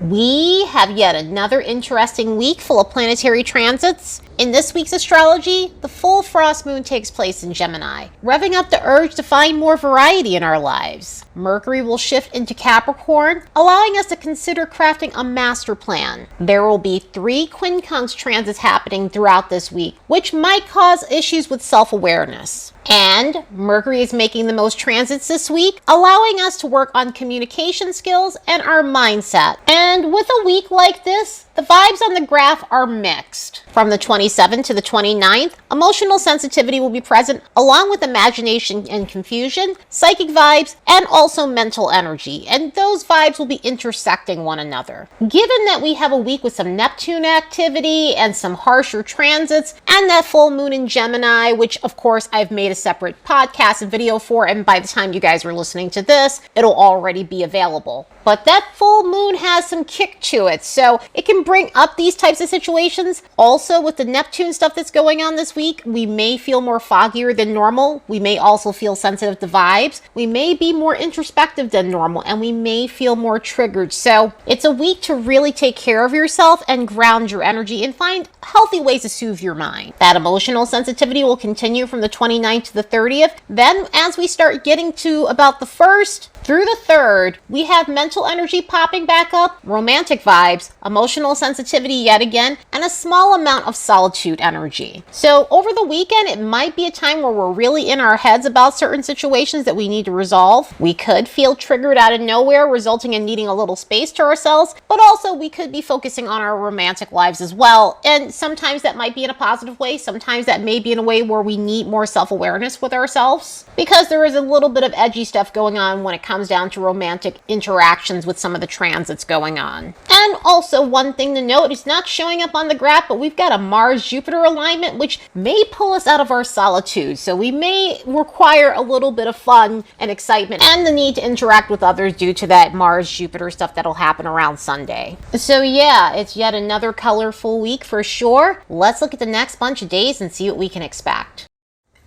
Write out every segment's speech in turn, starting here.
We have yet another interesting week full of planetary transits. In this week's astrology, the full frost moon takes place in Gemini, revving up the urge to find more variety in our lives. Mercury will shift into Capricorn, allowing us to consider crafting a master plan. There will be 3 Quincunx transits happening throughout this week, which might cause issues with self-awareness. And Mercury is making the most transits this week, allowing us to work on communication skills and our mindset. And with a week like this, the vibes on the graph are mixed. From the 27th to the 29th, emotional sensitivity will be present, along with imagination and confusion, psychic vibes, and also mental energy. And those vibes will be intersecting one another. Given that we have a week with some Neptune activity and some harsher transits, and that full moon in Gemini, which of course I've made a separate podcast and video for, and by the time you guys are listening to this, it'll already be available. But that full moon has some kick to it, so it can bring up these types of situations. Also, with the Neptune stuff that's going on this week, we may feel more foggier than normal. We may also feel sensitive to vibes. We may be more introspective than normal, and we may feel more triggered. So it's a week to really take care of yourself and ground your energy and find healthy ways to soothe your mind. That emotional sensitivity will continue from the 29th to the 30th. Then, as we start getting to about the 1st through the 3rd, we have mental energy popping back up, romantic vibes, emotional sensitivity yet again, and a small amount of solitude energy. So over the weekend, it might be a time where we're really in our heads about certain situations that we need to resolve. We could feel triggered out of nowhere, resulting in needing a little space to ourselves, but also we could be focusing on our romantic lives as well. And sometimes that might be in a positive way. Sometimes that may be in a way where we need more self-awareness with ourselves, because there is a little bit of edgy stuff going on when it comes down to romantic interactions with some of the transits going on. And also one thing to note, it's not showing up on the graph, but we've got a Mars-Jupiter alignment, which may pull us out of our solitude. So we may require a little bit of fun and excitement and the need to interact with others due to that Mars-Jupiter stuff that'll happen around Sunday. So yeah, it's yet another colorful week for sure. Let's look at the next bunch of days and see what we can expect.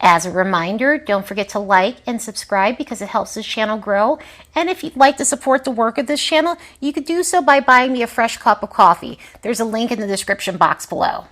As a reminder, don't forget to like and subscribe because it helps this channel grow. And if you'd like to support the work of this channel, you could do so by buying me a fresh cup of coffee. There's a link in the description box below.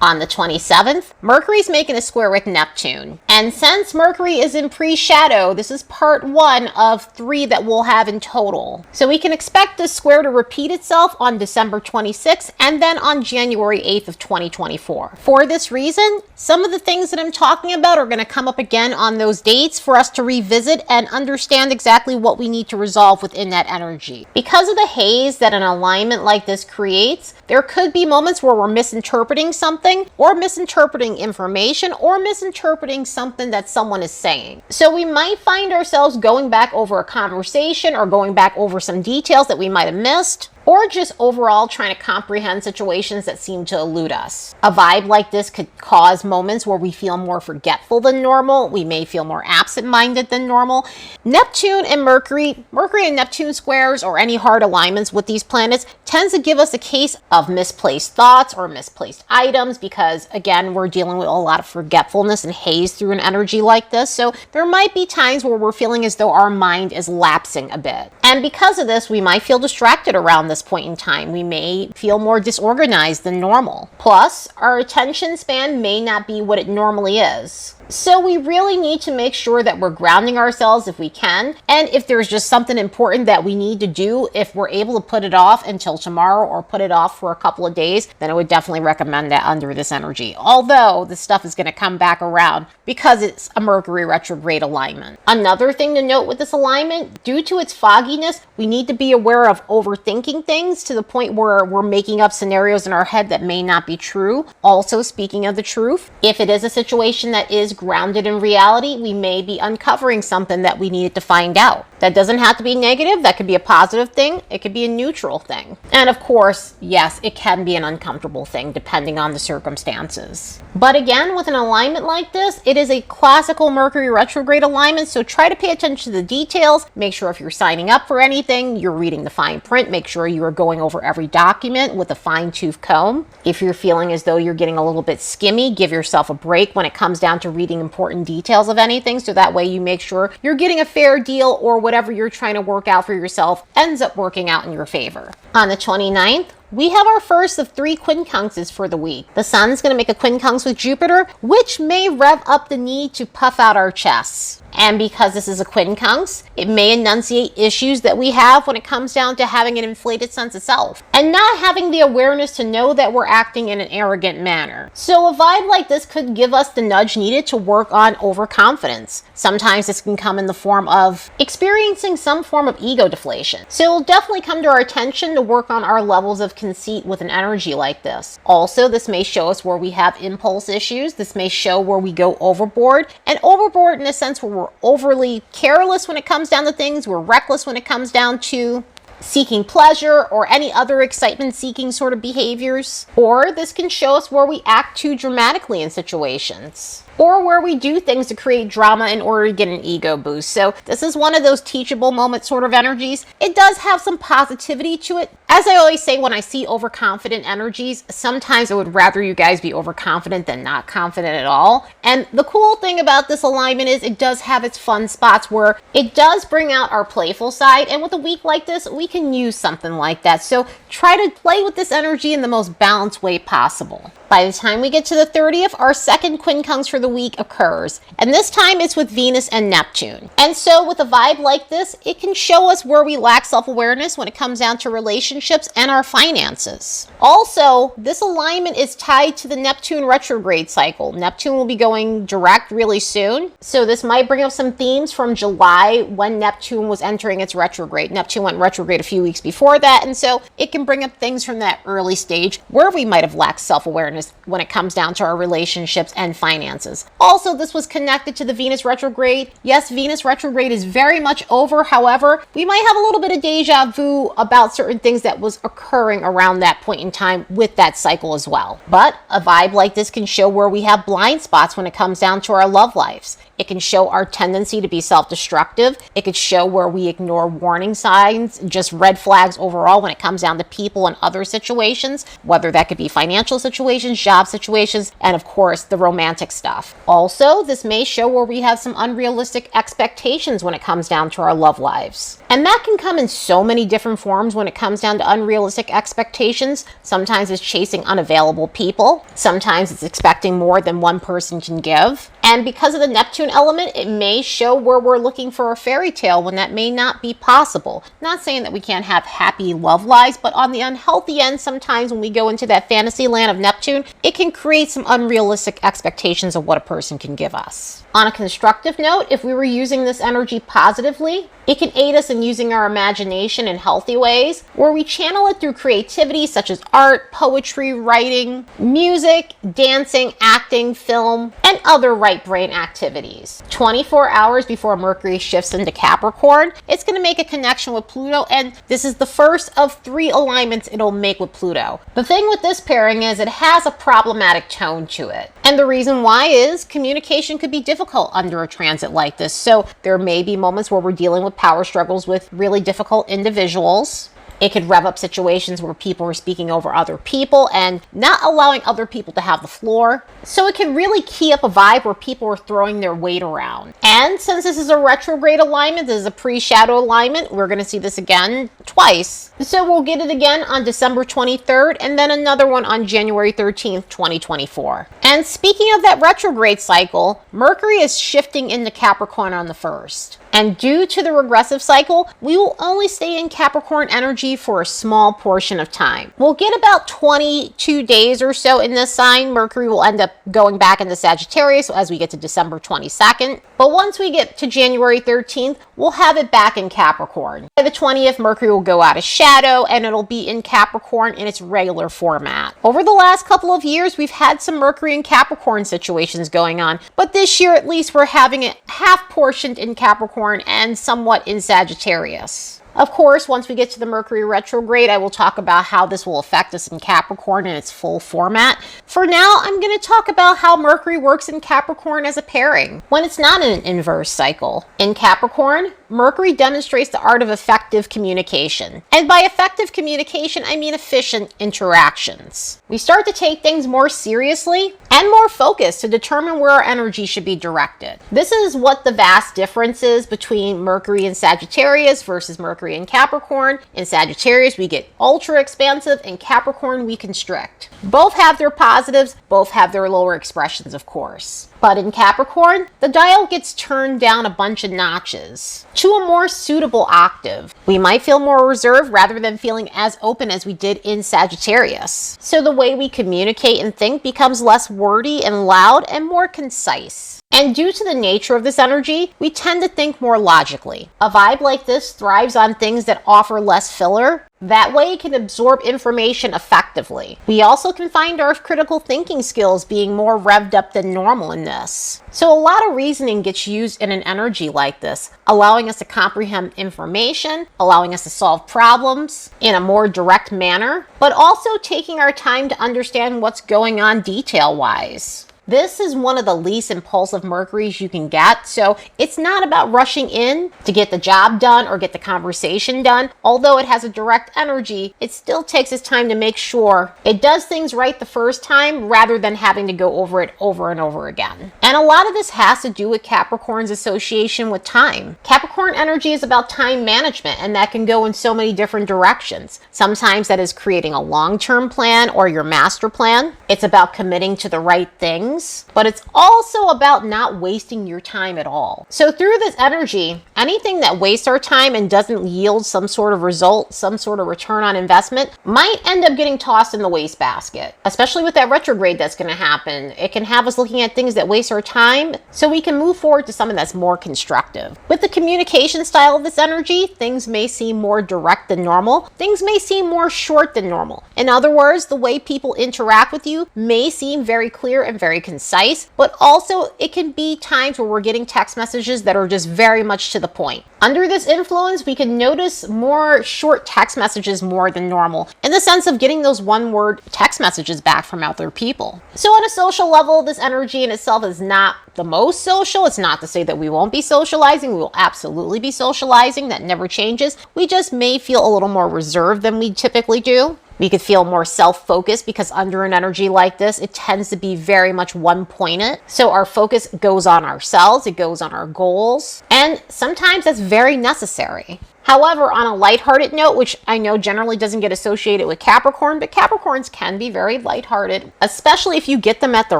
On the 27th, Mercury's making a square with Neptune. And since Mercury is in pre-shadow, this is part 1 of 3 that we'll have in total. So we can expect this square to repeat itself on December 26th and then on January 8th of 2024. For this reason, some of the things that I'm talking about are going to come up again on those dates for us to revisit and understand exactly what we need to resolve within that energy. Because of the haze that an alignment like this creates, there could be moments where we're misinterpreting something, or misinterpreting information, or misinterpreting something that someone is saying. So we might find ourselves going back over a conversation or going back over some details that we might have missed, or just overall trying to comprehend situations that seem to elude us. A vibe like this could cause moments where we feel more forgetful than normal. We may feel more absent-minded than normal. Neptune and Mercury and Neptune squares or any hard alignments with these planets tends to give us a case of misplaced thoughts or misplaced items because, again, we're dealing with a lot of forgetfulness and haze through an energy like this. So there might be times where we're feeling as though our mind is lapsing a bit. And because of this, we might feel distracted around this point in time. We may feel more disorganized than normal. Plus, our attention span may not be what it normally is. So we really need to make sure that we're grounding ourselves if we can. And if there's just something important that we need to do, if we're able to put it off until tomorrow or put it off for a couple of days, then I would definitely recommend that under this energy. Although this stuff is going to come back around because it's a Mercury retrograde alignment. Another thing to note with this alignment, due to its fogginess, we need to be aware of overthinking things to the point where we're making up scenarios in our head that may not be true. Also, speaking of the truth, if it is a situation that is grounded in reality, we may be uncovering something that we needed to find out. That doesn't have to be negative. That could be a positive thing. It could be a neutral thing. And of course, yes, it can be an uncomfortable thing depending on the circumstances. But again, with an alignment like this, it is a classical Mercury retrograde alignment, so try to pay attention to the details. Make sure if you're signing up for anything, you're reading the fine print. Make sure you are going over every document with a fine-tooth comb. If you're feeling as though you're getting a little bit skimmy, give yourself a break when it comes down to reading reading important details of anything, so that way you make sure you're getting a fair deal, or whatever you're trying to work out for yourself ends up working out in your favor. On the 29th, we have our first of 3 quincunxes for the week. The Sun's going to make a quincunx with Jupiter, which may rev up the need to puff out our chests. And because this is a quincunx, it may enunciate issues that we have when it comes down to having an inflated sense of self and not having the awareness to know that we're acting in an arrogant manner. So a vibe like this could give us the nudge needed to work on overconfidence. Sometimes this can come in the form of experiencing some form of ego deflation. So it'll definitely come to our attention to work on our levels of conceit with an energy like this. Also, this may show us where we have impulse issues. This may show where we go overboard, and overboard in a sense where we're overly careless when it comes down to things. We're reckless when it comes down to seeking pleasure or any other excitement-seeking sort of behaviors. Or this can show us where we act too dramatically in situations, or where we do things to create drama in order to get an ego boost. So this is one of those teachable moment sort of energies. It does have some positivity to it. As I always say, when I see overconfident energies, sometimes I would rather you guys be overconfident than not confident at all. And the cool thing about this alignment is it does have its fun spots where it does bring out our playful side. And with a week like this, we can use something like that. So try to play with this energy in the most balanced way possible. By the time we get to the 30th, our second quincunx for the week occurs, and this time it's with Venus and Neptune. And so with a vibe like this, it can show us where we lack self-awareness when it comes down to relationships and our finances. Also, this alignment is tied to the Neptune retrograde cycle. Neptune will be going direct really soon, so this might bring up some themes from July when Neptune was entering its retrograde. Neptune went retrograde a few weeks before that, and so it can bring up things from that early stage where we might have lacked self-awareness when it comes down to our relationships and finances. Also, this was connected to the Venus retrograde. Yes, Venus retrograde is very much over. However, we might have a little bit of deja vu about certain things that was occurring around that point in time with that cycle as well. But a vibe like this can show where we have blind spots when it comes down to our love lives. It can show our tendency to be self-destructive. It could show where we ignore warning signs, just red flags overall when it comes down to people and other situations, whether that could be financial situations, job situations, and of course, the romantic stuff. Also, this may show where we have some unrealistic expectations when it comes down to our love lives. And that can come in so many different forms when it comes down to unrealistic expectations. Sometimes it's chasing unavailable people. Sometimes it's expecting more than one person can give. And because of the Neptune element, it may show where we're looking for a fairy tale when that may not be possible. Not saying that we can't have happy love lives, but on the unhealthy end, sometimes when we go into that fantasy land of Neptune, it can create some unrealistic expectations of what a person can give us. On a constructive note, if we were using this energy positively, it can aid us in using our imagination in healthy ways, where we channel it through creativity such as art, poetry, writing, music, dancing, acting, film, and other right brain activities. 24 hours before Mercury shifts into Capricorn, it's going to make a connection with Pluto, and this is the first of 3 alignments it'll make with Pluto. The thing with this pairing is it has a problematic tone to it. And the reason why is communication could be difficult under a transit like this. So there may be moments where we're dealing with power struggles with really difficult individuals. It could rev up situations where people are speaking over other people and not allowing other people to have the floor. So it can really key up a vibe where people are throwing their weight around. And since this is a retrograde alignment, this is a pre-shadow alignment, we're going to see this again twice. So we'll get it again on December 23rd and then another one on January 13th, 2024. And speaking of that retrograde cycle, Mercury is shifting into Capricorn on the 1st. And due to the regressive cycle, we will only stay in Capricorn energy for a small portion of time. We'll get about 22 days or so in this sign. Mercury will end up going back into Sagittarius as we get to December 22nd. But once we get to January 13th, we'll have it back in Capricorn. By the 20th, Mercury will go out of shadow and it'll be in Capricorn in its regular format. Over the last couple of years, we've had some Mercury and Capricorn situations going on, but this year at least we're having it half portioned in Capricorn and somewhat in Sagittarius. Of course, once we get to the Mercury retrograde, I will talk about how this will affect us in Capricorn in its full format. For now, I'm going to talk about how Mercury works in Capricorn as a pairing when it's not in an inverse cycle. In Capricorn, Mercury demonstrates the art of effective communication. And by effective communication, I mean efficient interactions. We start to take things more seriously and more focused to determine where our energy should be directed. This is what the vast difference is between Mercury and Sagittarius versus Mercury and Capricorn. In Sagittarius, we get ultra expansive. In Capricorn, we constrict. Both have their positives, both have their lower expressions, of course. But in Capricorn, the dial gets turned down a bunch of notches to a more suitable octave. We might feel more reserved rather than feeling as open as we did in Sagittarius. So the way we communicate and think becomes less wordy and loud and more concise. And due to the nature of this energy, we tend to think more logically. A vibe like this thrives on things that offer less filler. That way it can absorb information effectively. We also can find our critical thinking skills being more revved up than normal in this. So a lot of reasoning gets used in an energy like this, allowing us to comprehend information, allowing us to solve problems in a more direct manner, but also taking our time to understand what's going on detail-wise. This is one of the least impulsive Mercuries you can get, so it's not about rushing in to get the job done or get the conversation done. Although it has a direct energy, it still takes its time to make sure it does things right the first time rather than having to go over it over and over again. And a lot of this has to do with Capricorn's association with time. Capricorn energy is about time management, and that can go in so many different directions. Sometimes that is creating a long-term plan or your master plan. It's about committing to the right things. But it's also about not wasting your time at all. So through this energy, anything that wastes our time and doesn't yield some sort of result, some sort of return on investment, might end up getting tossed in the wastebasket. Especially with that retrograde that's going to happen. It can have us looking at things that waste our time so we can move forward to something that's more constructive. With the communication style of this energy, things may seem more direct than normal. Things may seem more short than normal. In other words, the way people interact with you may seem very clear and very concise, but also it can be times where we're getting text messages that are just very much to the point. Under this influence, we can notice more short text messages more than normal, in the sense of getting those one-word text messages back from other people. So on a social level, this energy in itself is not the most social. It's not to say that we won't be socializing. We will absolutely be socializing. That never changes. We just may feel a little more reserved than we typically do. We could feel more self-focused because under an energy like this, it tends to be very much one-pointed. So our focus goes on ourselves, it goes on our goals, and sometimes that's very necessary. However, on a lighthearted note, which I know generally doesn't get associated with Capricorn, but Capricorns can be very lighthearted, especially if you get them at the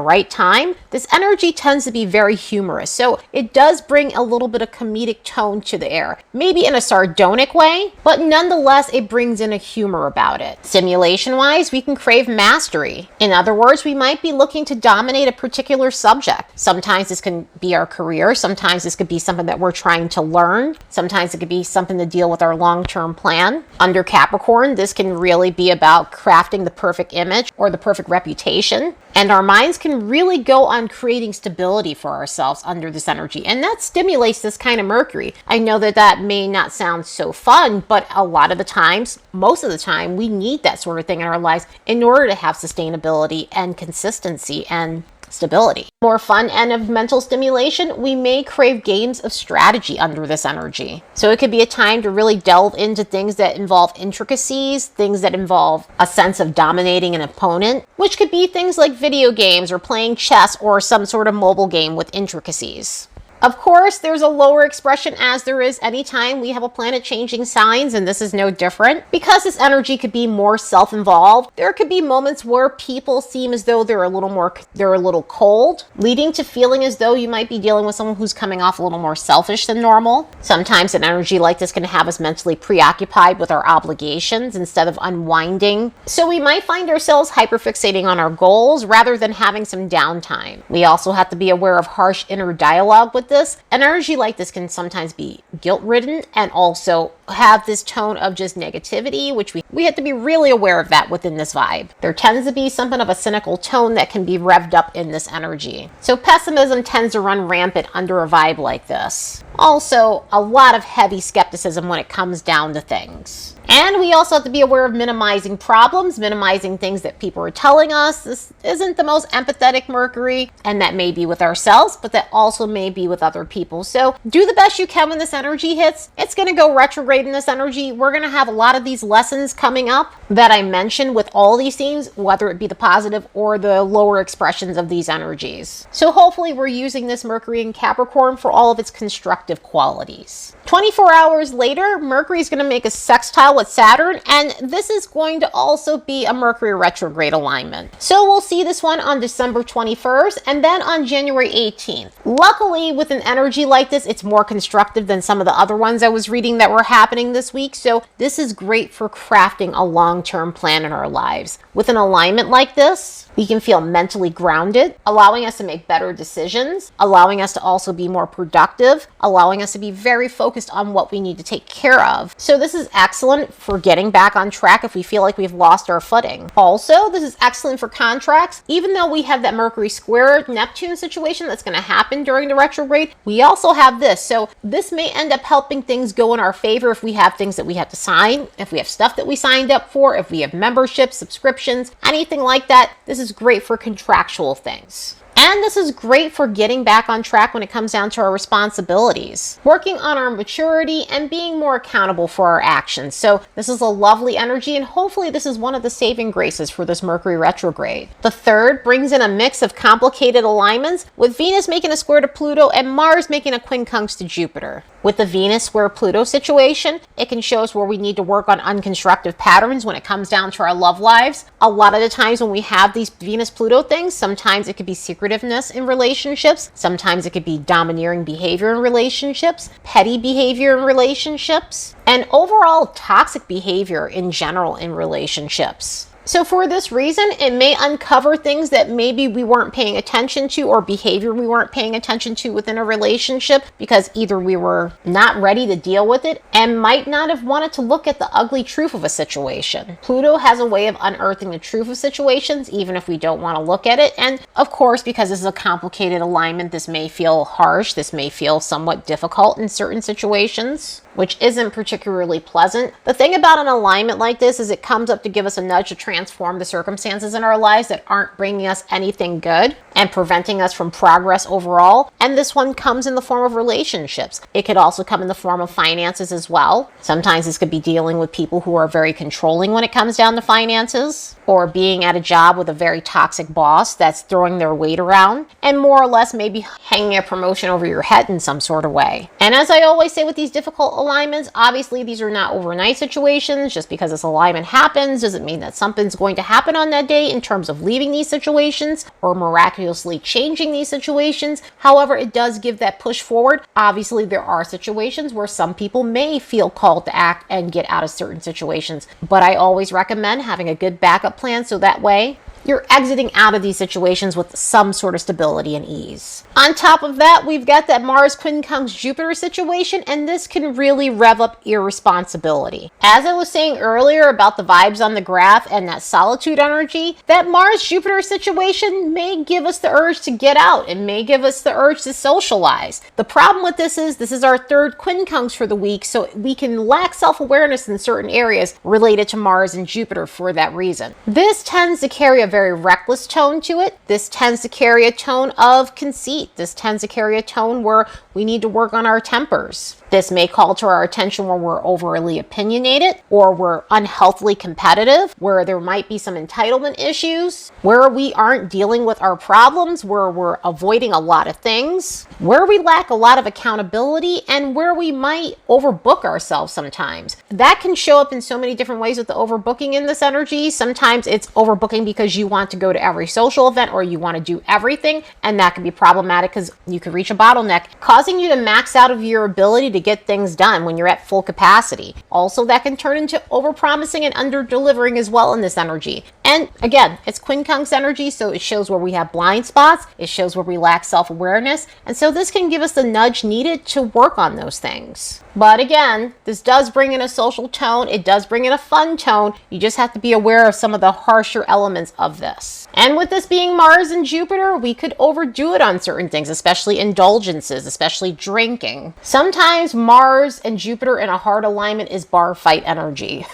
right time. This energy tends to be very humorous, so it does bring a little bit of comedic tone to the air. Maybe in a sardonic way, but nonetheless, it brings in a humor about it. Simulation-wise, we can crave mastery. In other words, we might be looking to dominate a particular subject. Sometimes this can be our career, sometimes this could be something that we're trying to learn, sometimes it could be something to deal with our long-term plan. Under Capricorn, this can really be about crafting the perfect image or the perfect reputation. And our minds can really go on creating stability for ourselves under this energy. And that stimulates this kind of Mercury. I know that that may not sound so fun, but a lot of the times, most of the time, we need that sort of thing in our lives in order to have sustainability and consistency and stability. More fun end of mental stimulation, we may crave games of strategy under this energy. So it could be a time to really delve into things that involve intricacies, things that involve a sense of dominating an opponent, which could be things like video games or playing chess or some sort of mobile game with intricacies. Of course, there's a lower expression as there is anytime we have a planet changing signs, and this is no different. Because this energy could be more self-involved, there could be moments where people seem as though they're a little cold, leading to feeling as though you might be dealing with someone who's coming off a little more selfish than normal. Sometimes an energy like this can have us mentally preoccupied with our obligations instead of unwinding. So we might find ourselves hyperfixating on our goals rather than having some downtime. We also have to be aware of harsh inner dialogue with with this. An energy like this can sometimes be guilt-ridden and also have this tone of just negativity, which we have to be really aware of that within this vibe. There tends to be something of a cynical tone that can be revved up in this energy. So pessimism tends to run rampant under a vibe like this. Also, a lot of heavy skepticism when it comes down to things. And we also have to be aware of minimizing problems, minimizing things that people are telling us. This isn't the most empathetic Mercury, and that may be with ourselves, but that also may be with other people. So do the best you can when this energy hits. It's going to go retrograde in this energy. We're going to have a lot of these lessons coming up that I mentioned with all these themes, whether it be the positive or the lower expressions of these energies. So hopefully we're using this Mercury in Capricorn for all of its constructive qualities. 24 hours later, Mercury is going to make a sextile with Saturn, and this is going to also be a Mercury retrograde alignment. So we'll see this one on December 21st and then on January 18th. Luckily, with an energy like this, it's more constructive than some of the other ones I was reading that were happening this week. So this is great for crafting a long-term plan in our lives. With an alignment like this, we can feel mentally grounded, allowing us to make better decisions, allowing us to also be more productive, allowing us to be very focused on what we need to take care of. So this is excellent for getting back on track if we feel like we've lost our footing. Also, this is excellent for contracts. Even though we have that Mercury square Neptune situation that's going to happen during the retrograde, we also have this. So this may end up helping things go in our favor if we have things that we have to sign, if we have stuff that we signed up for, if we have memberships, subscriptions, anything like that. This is great for contractual things. And this is great for getting back on track when it comes down to our responsibilities, working on our maturity and being more accountable for our actions. So this is a lovely energy, and hopefully this is one of the saving graces for this Mercury retrograde. The third brings in a mix of complicated alignments, with Venus making a square to Pluto and Mars making a quincunx to Jupiter. With the Venus square Pluto situation, it can show us where we need to work on unconstructive patterns when it comes down to our love lives. A lot of the times when we have these Venus Pluto things, sometimes it could be secretiveness in relationships, sometimes it could be domineering behavior in relationships, petty behavior in relationships, and overall toxic behavior in general in relationships. So for this reason, it may uncover things that maybe we weren't paying attention to, or behavior we weren't paying attention to within a relationship, because either we were not ready to deal with it and might not have wanted to look at the ugly truth of a situation. Pluto has a way of unearthing the truth of situations, even if we don't want to look at it. And of course, because this is a complicated alignment, this may feel harsh, this may feel somewhat difficult in certain situations, which isn't particularly pleasant. The thing about an alignment like this is it comes up to give us a nudge to transform the circumstances in our lives that aren't bringing us anything good and preventing us from progress overall. And this one comes in the form of relationships. It could also come in the form of finances as well. Sometimes this could be dealing with people who are very controlling when it comes down to finances, or being at a job with a very toxic boss that's throwing their weight around and more or less maybe hanging a promotion over your head in some sort of way. And as I always say with these difficult alignments, obviously these are not overnight situations. Just because this alignment happens doesn't mean that something's going to happen on that day in terms of leaving these situations or miraculously changing these situations. However, it does give that push forward. Obviously, there are situations where some people may feel called to act and get out of certain situations, but I always recommend having a good backup plan so that way you're exiting out of these situations with some sort of stability and ease. On top of that, we've got that Mars Quincunx Jupiter situation, and this can really rev up irresponsibility. As I was saying earlier about the vibes on the graph and that solitude energy, that Mars Jupiter situation may give us the urge to get out. It may give us the urge to socialize. The problem with this is our third Quincunx for the week, so we can lack self-awareness in certain areas related to Mars and Jupiter for that reason. This tends to carry a very reckless tone to it. This tends to carry a tone of conceit. This tends to carry a tone where we need to work on our tempers. This may call to our attention when we're overly opinionated, or we're unhealthily competitive, where there might be some entitlement issues, where we aren't dealing with our problems, where we're avoiding a lot of things, where we lack a lot of accountability, and where we might overbook ourselves sometimes. That can show up in so many different ways with the overbooking in this energy. Sometimes it's overbooking because you want to go to every social event or you want to do everything, and that can be problematic because you could reach a bottleneck, causing you to max out of your ability to get things done when you're at full capacity. Also, that can turn into overpromising and under-delivering as well in this energy. And again, it's quincunx energy, so it shows where we have blind spots. It shows where we lack self-awareness. And so this can give us the nudge needed to work on those things. But again, this does bring in a social tone. It does bring in a fun tone. You just have to be aware of some of the harsher elements of this. And with this being Mars and Jupiter, we could overdo it on certain things, especially indulgences, especially drinking. Sometimes Mars and Jupiter in a hard alignment is bar fight energy.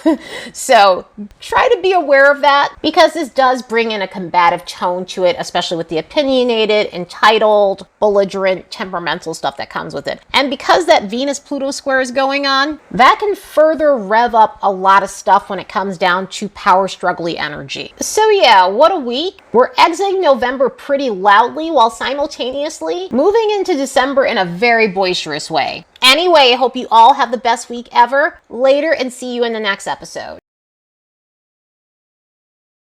So try to be aware of that, because this does bring in a combative tone to it, especially with the opinionated, entitled, belligerent, temperamental stuff that comes with it. And because that Venus-Pluto square is going on, that can further rev up a lot of stuff when it comes down to power struggly energy. So yeah, what a week. We're exiting November pretty loudly while simultaneously moving into December in a very boisterous way. Anyway, I hope you all have the best week ever. Later, and see you in the next episode.